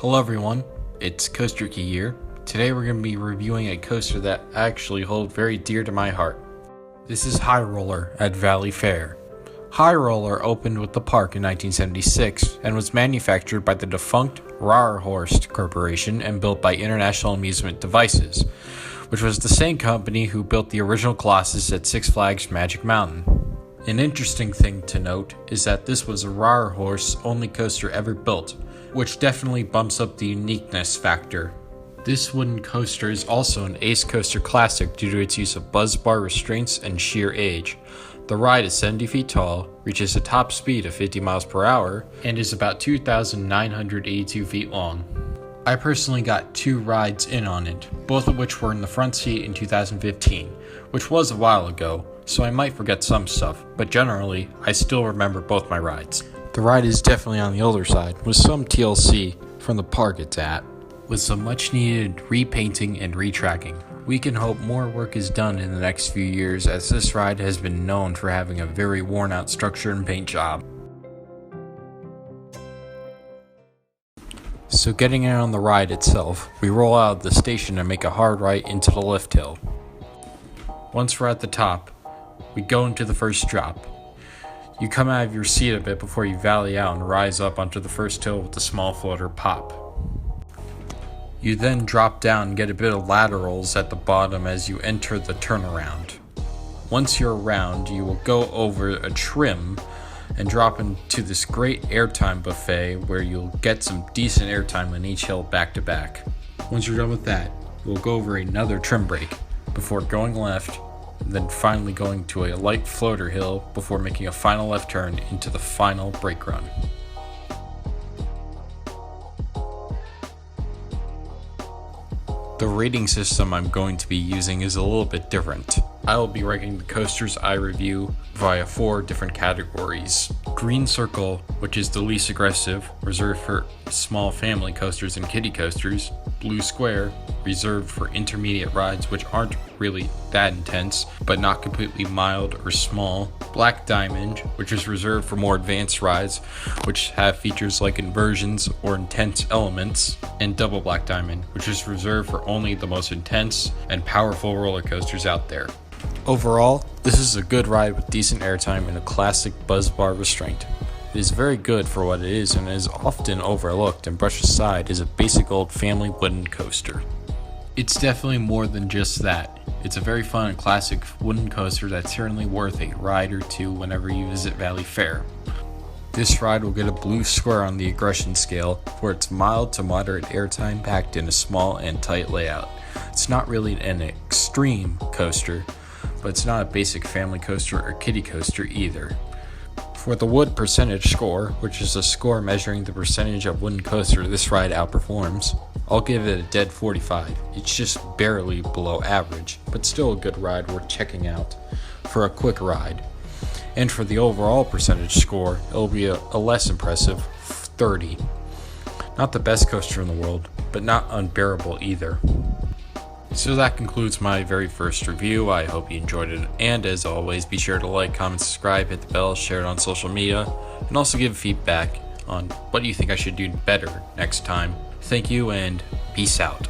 Hello everyone, it's CoasterKey here. Today we're going to be reviewing a coaster that I actually hold very dear to my heart. This is High Roller at Valleyfair. High Roller opened with the park in 1976 and was manufactured by the defunct Rarhorst Corporation and built by International Amusement Devices, which was the same company who built the original Colossus at Six Flags Magic Mountain. An interesting thing to note is that this was a Rarhorst's only coaster ever built, which definitely bumps up the uniqueness factor. This wooden coaster is also an Ace Coaster Classic due to its use of buzz bar restraints and sheer age. The ride is 70 feet tall, reaches a top speed of 50 miles per hour, and is about 2,982 feet long. I personally got 2 rides in on it, both of which were in the front seat in 2015, which was a while ago, so I might forget some stuff, but generally, I still remember both my rides. The ride is definitely on the older side, with some TLC from the park it's at. With some much needed repainting and retracking, we can hope more work is done in the next few years, as this ride has been known for having a very worn out structure and paint job. So getting in on the ride itself, we roll out of the station and make a hard right into the lift hill. Once we're at the top, we go into the first drop. You come out of your seat a bit before you valley out and rise up onto the first hill with the small floater pop. You then drop down and get a bit of laterals at the bottom as you enter the turnaround. Once you're around, you will go over a trim and drop into this great airtime buffet where you'll get some decent airtime on each hill back to back. Once you're done with that, you'll go over another trim break before going left, and then finally going to a light floater hill before making a final left turn into the final brake run. The rating system I'm going to be using is a little bit different. I will be ranking the coasters I review via 4 different categories. Green Circle, which is the least aggressive, reserved for small family coasters and kiddie coasters. Blue Square, reserved for intermediate rides which aren't really that intense, but not completely mild or small. Black Diamond, which is reserved for more advanced rides, which have features like inversions or intense elements. And Double Black Diamond, which is reserved for only the most intense and powerful roller coasters out there. Overall, this is a good ride with decent airtime and a classic buzz bar restraint. It is very good for what it is and is often overlooked and brushed aside as a basic old family wooden coaster. It's definitely more than just that. It's a very fun and classic wooden coaster that's certainly worth a ride or two whenever you visit Valleyfair. This ride will get a blue square on the aggression scale for its mild to moderate airtime packed in a small and tight layout. It's not really an extreme coaster, but it's not a basic family coaster or kiddie coaster either. For the wood percentage score, which is a score measuring the percentage of wooden coaster this ride outperforms, I'll give it a dead 45. It's just barely below average, but still a good ride worth checking out for a quick ride. And for the overall percentage score, it'll be a less impressive 30. Not the best coaster in the world, but not unbearable either. So that concludes my very first review. I hope you enjoyed it, and as always, be sure to like, comment, subscribe, hit the bell, share it on social media, and also give feedback on what you think I should do better next time. Thank you, and peace out.